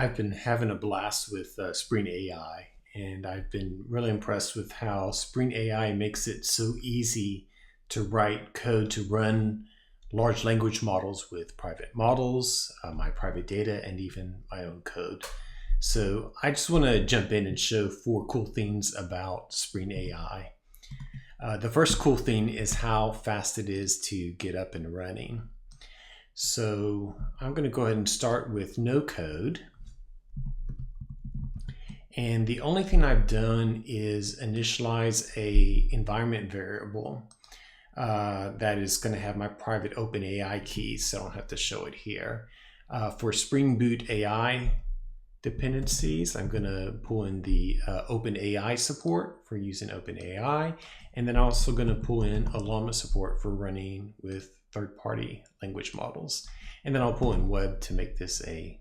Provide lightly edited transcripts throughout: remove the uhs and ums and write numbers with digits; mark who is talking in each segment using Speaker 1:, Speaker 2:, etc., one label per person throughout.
Speaker 1: I've been having a blast with Spring AI, and I've been really impressed with how Spring AI makes it so easy to write code to run large language models with private models, my private data, and even my own code. So I just want to jump in and show four cool things about Spring AI. The first cool thing is how fast it is to get up and running. So I'm going to go ahead and start with no code. And the only thing I've done is initialize a environment variable that is going to have my private OpenAI keys, so I don't have to show it here. For Spring Boot AI dependencies, I'm going to pull in the OpenAI support for using OpenAI, and then I'm also going to pull in Llama support for running with third-party language models. And then I'll pull in web to make this a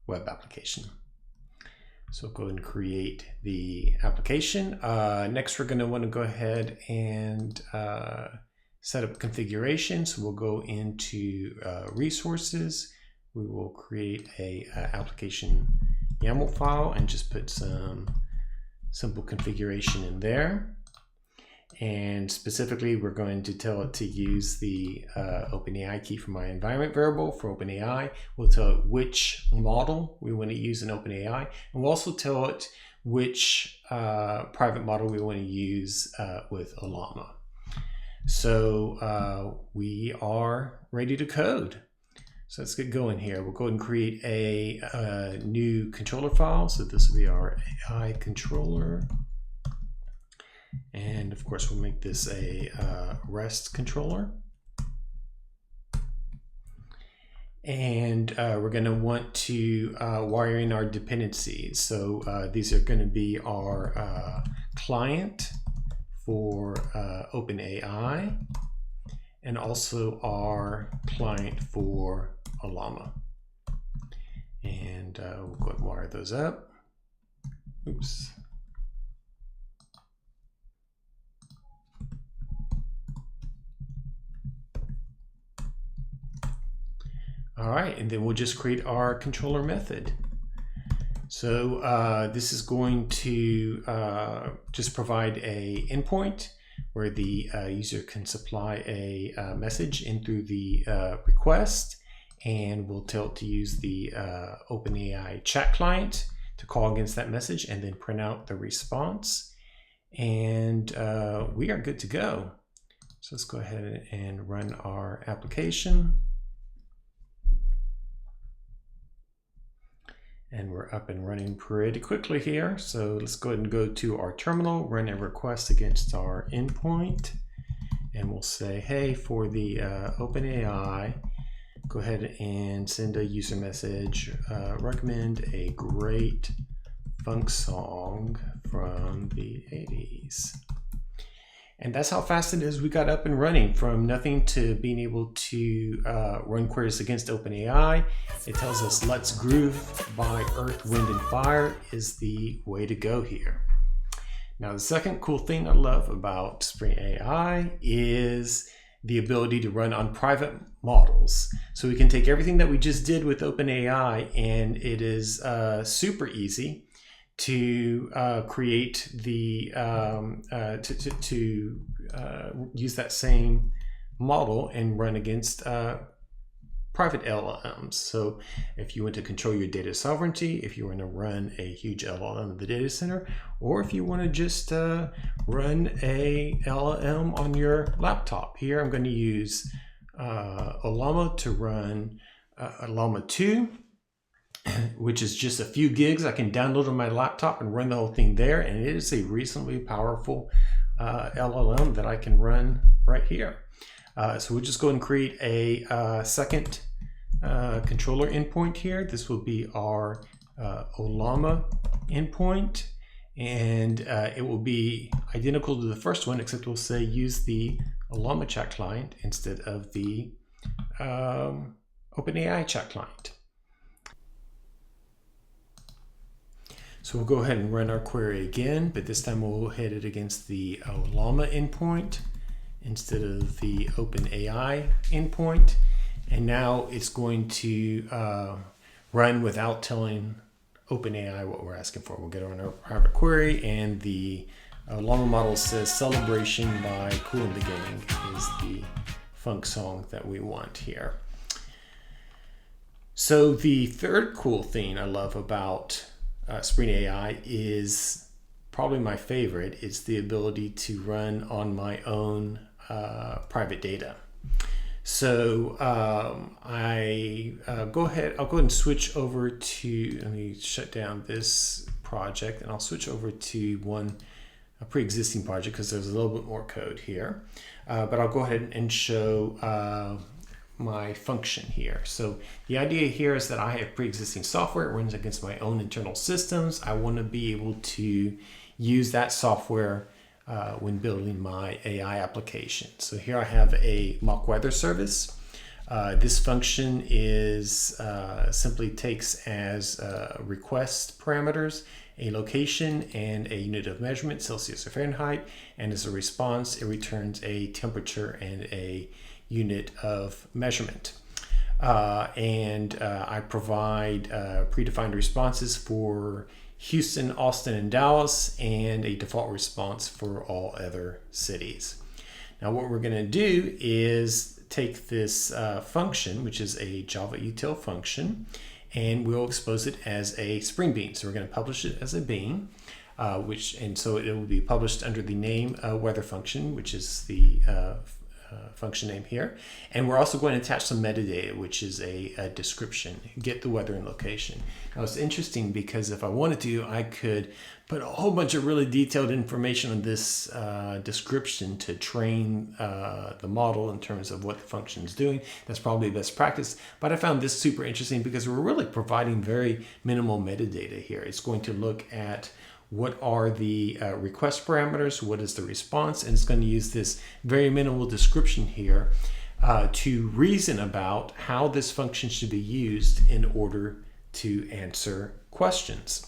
Speaker 1: web application. So go ahead and create the application. Next, we're going to want to go ahead and set up configuration. So we'll go into resources. We will create a application YAML file and just put some simple configuration in there. And specifically, we're going to tell it to use the OpenAI key for my environment variable for OpenAI. We'll tell it which model we want to use in OpenAI. And we'll also tell it which private model we want to use with Llama. So we are ready to code. So let's get going here. We'll go ahead and create a new controller file. So this will be our AI controller. And of course, we'll make this a REST controller. And we're going to want to wire in our dependencies. So these are going to be our client for OpenAI and also our client for Llama. And we'll go ahead and wire those up. Oops. All right, and then we'll just create our controller method. So this is going to just provide a endpoint where the user can supply a message in through the request, and we'll tell it to use the OpenAI chat client to call against that message and then print out the response. And we are good to go. So let's go ahead and run our application. And we're up and running pretty quickly here. So let's go ahead and go to our terminal, run a request against our endpoint. And we'll say, hey, for the OpenAI, go ahead and send a user message, recommend a great funk song from the 80s. And that's how fast it is. We got up and running from nothing to being able to run queries against OpenAI. It tells us Let's Groove by Earth, Wind, and Fire is the way to go here. Now, the second cool thing I love about Spring AI is the ability to run on private models. So we can take everything that we just did with OpenAI, and it is super easy to create the use that same model and run against private LLMs. So if you want to control your data sovereignty, if you want to run a huge LLM in the data center, or if you want to just run a LLM on your laptop. Here I'm going to use Llama to run Llama 2, which is just a few gigs. I can download on my laptop and run the whole thing there. And it is a reasonably powerful LLM that I can run right here. So we'll just go and create a second controller endpoint here. This will be our Llama endpoint. And it will be identical to the first one, except we'll say use the Llama chat client instead of the OpenAI chat client. So we'll go ahead and run our query again, but this time we'll hit it against the Llama endpoint instead of the OpenAI endpoint. And now it's going to run without telling OpenAI what we're asking for. We'll get on our private query, and the Llama model says celebration by Kool & the Gang is the funk song that we want here. So the third cool thing I love about Spring AI is probably my favorite. It's the ability to run on my own private data. So I'll go ahead and switch over to, let me shut down this project, and I'll switch over to a pre-existing project because there's a little bit more code here. But I'll go ahead and show my function here. So the idea here is that I have pre-existing software. It runs against my own internal systems. I want to be able to use that software when building my AI application. So here I have a mock weather service. This function is simply takes as request parameters a location and a unit of measurement, Celsius or Fahrenheit, and as a response it returns a temperature and a unit of measurement. I provide predefined responses for Houston, Austin, and Dallas, and a default response for all other cities. Now what we're going to do is take this function, which is a Java util function, and we'll expose it as a Spring Bean. So we're going to publish it as a bean, so it will be published under the name weather function, which is the function name here. And we're also going to attach some metadata, which is a description, get the weather and location. Now it's interesting because if I wanted to, I could put a whole bunch of really detailed information on this description to train the model in terms of what the function is doing. That's probably best practice. But I found this super interesting because we're really providing very minimal metadata here. It's going to look at what are the request parameters, what is the response, and it's going to use this very minimal description here to reason about how this function should be used in order to answer questions.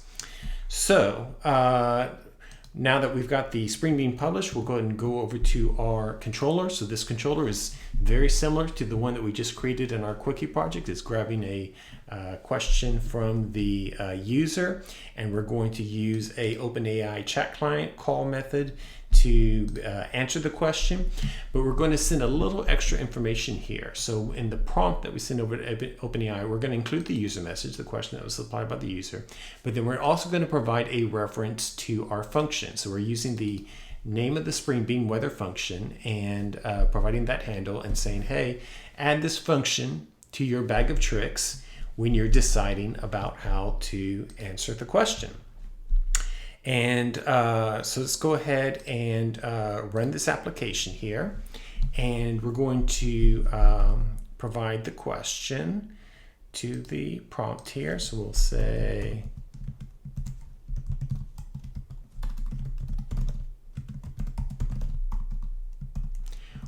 Speaker 1: So now that we've got the Spring Bean published, we'll go ahead and go over to our controller. So this controller is very similar to the one that we just created in our Quickie project. It's grabbing a question from the user, and we're going to use a OpenAI chat client call method to answer the question, but we're going to send a little extra information here. So in the prompt that we send over to OpenAI, we're going to include the user message, the question that was supplied by the user, but then we're also going to provide a reference to our function. So we're using the name of the Spring Bean weather function and providing that handle and saying, hey, add this function to your bag of tricks when you're deciding about how to answer the question. And so let's go ahead and run this application here, and we're going to provide the question to the prompt here. So we'll say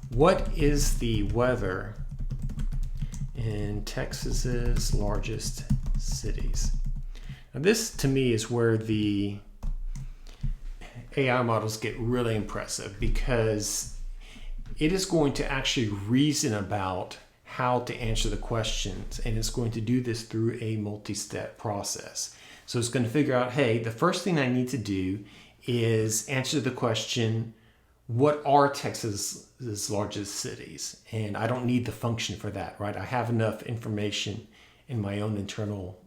Speaker 1: what is the weather in Texas's largest cities? Now this to me is where the AI models get really impressive, because it is going to actually reason about how to answer the questions, and it's going to do this through a multi-step process. So it's going to figure out, hey, the first thing I need to do is answer the question, what are Texas's largest cities? And I don't need the function for that, right? I have enough information in my own internal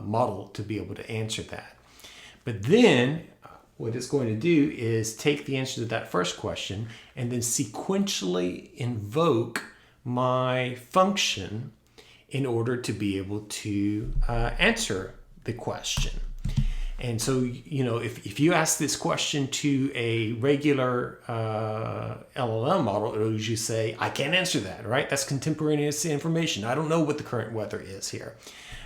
Speaker 1: model to be able to answer that. But then what it's going to do is take the answer to that first question and then sequentially invoke my function in order to be able to answer the question. And so, you know, if you ask this question to a regular LLM model, it'll usually say, I can't answer that, right? That's contemporaneous information. I don't know what the current weather is here.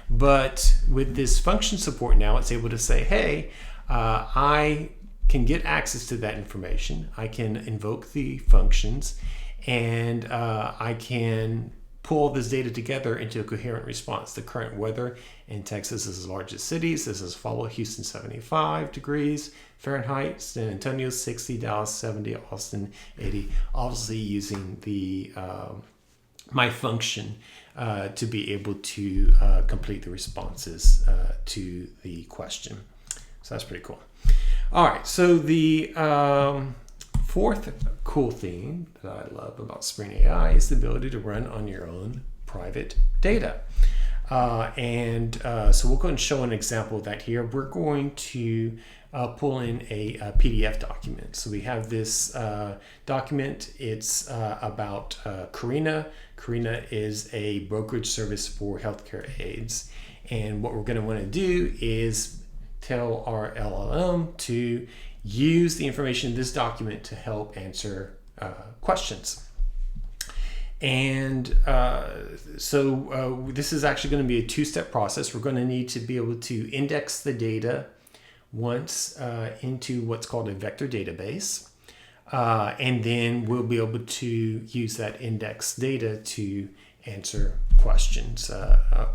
Speaker 1: But with this function support now, it's able to say, hey, I can get access to that information. I can invoke the functions, and I can pull this data together into a coherent response. The current weather in Texas's largest cities, this is follow: Houston 75 degrees Fahrenheit, San Antonio 60, Dallas 70, Austin 80, obviously using the my function to be able to complete the responses to the question. So that's pretty cool. All right, so the fourth cool thing that I love about Spring AI is the ability to run on your own private data. So we'll go and show an example of that here. We're going to pull in a PDF document. So we have this document. It's about Carina. Carina is a brokerage service for healthcare aids. And what we're going to want to do is tell our LLM to use the information in this document to help answer questions. And this is actually going to be a two-step process. We're going to need to be able to index the data once into what's called a vector database. And then we'll be able to use that index data to answer questions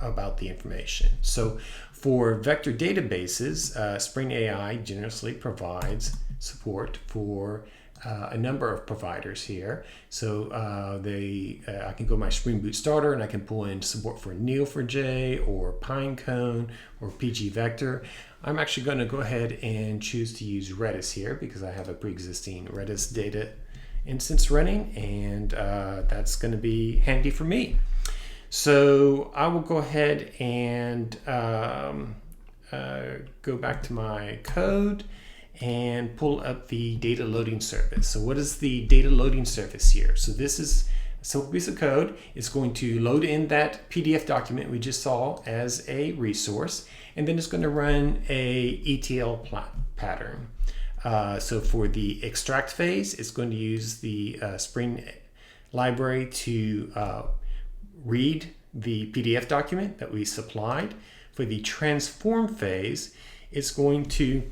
Speaker 1: about the information. So for vector databases, Spring AI generously provides support for a number of providers here. So I can go to my Spring Boot Starter and I can pull in support for Neo4j or Pinecone or pgvector. I'm actually going to go ahead and choose to use Redis here because I have a pre-existing Redis data instance running, and that's going to be handy for me. So I will go ahead and go back to my code and pull up the data loading service. So what is the data loading service here? So this is a simple piece of code. It's going to load in that PDF document we just saw as a resource, and then it's going to run a ETL pattern. So for the extract phase, it's going to use the Spring library to read the PDF document that we supplied. For the transform phase, it's going to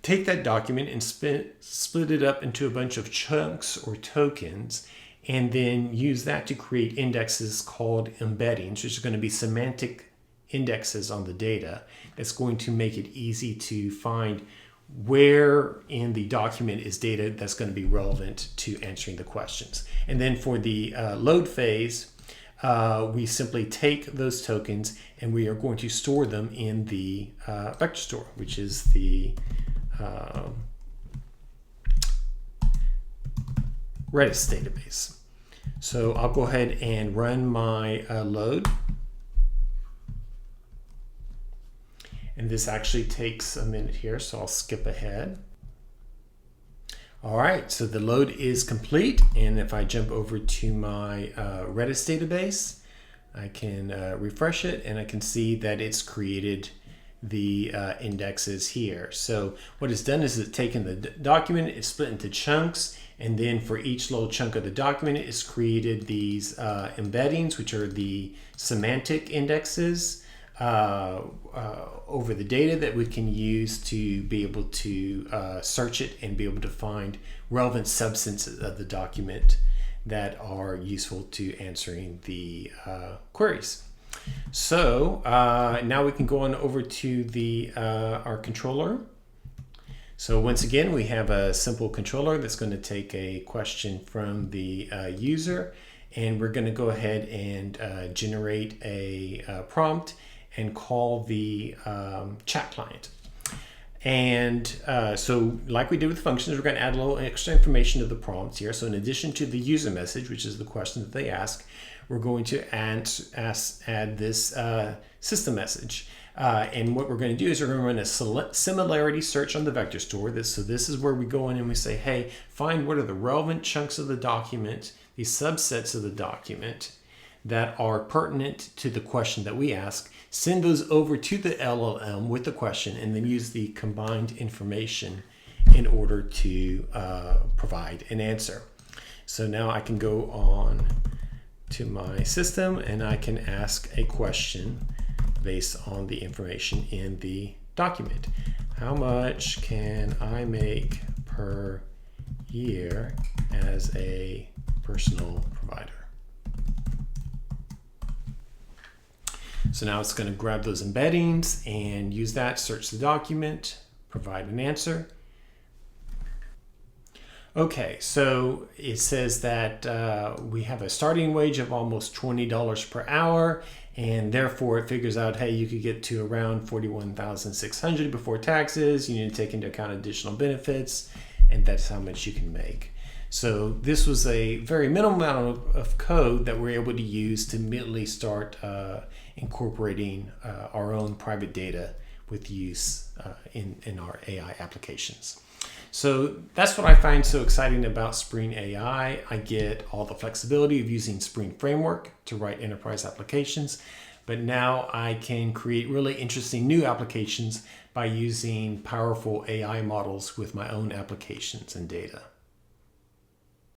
Speaker 1: take that document and split it up into a bunch of chunks or tokens, and then use that to create indexes called embeddings, which are going to be semantic indexes on the data. That's going to make it easy to find where in the document is data that's going to be relevant to answering the questions. And then for the load phase, we simply take those tokens and we are going to store them in the vector store, which is the Redis database. So I'll go ahead and run my load. And this actually takes a minute here, so I'll skip ahead. All right, so the load is complete. And if I jump over to my Redis database, I can refresh it and I can see that it's created the indexes here. So what it's done is it's taken the document, it's split into chunks, and then for each little chunk of the document, it's created these embeddings, which are the semantic indexes over the data that we can use to be able to search it and be able to find relevant substances of the document that are useful to answering the queries. So now we can go on over to the our controller. So once again, we have a simple controller that's going to take a question from the user, and we're going to go ahead and generate a prompt and call the chat client. And so like we did with functions, we're going to add a little extra information to the prompts here. So in addition to the user message, which is the question that they ask, we're going to add this system message. And what we're going to do is we're going to run a similarity search on the vector store. So this is where we go in and we say, hey, find what are the relevant chunks of the document, these subsets of the document that are pertinent to the question that we ask. Send those over to the LLM with the question, and then use the combined information in order to provide an answer. So now I can go on to my system and I can ask a question based on the information in the document. How much can I make per year as a personal provider? So now it's going to grab those embeddings and use that, search the document, provide an answer. Okay, so it says that we have a starting wage of almost $20 per hour, and therefore it figures out, hey, you could get to around $41,600 before taxes. You need to take into account additional benefits, and that's how much you can make. So this was a very minimal amount of code that we're able to use to immediately start incorporating our own private data with use in our AI applications. So that's what I find so exciting about Spring AI. I get all the flexibility of using Spring Framework to write enterprise applications, but now I can create really interesting new applications by using powerful AI models with my own applications and data.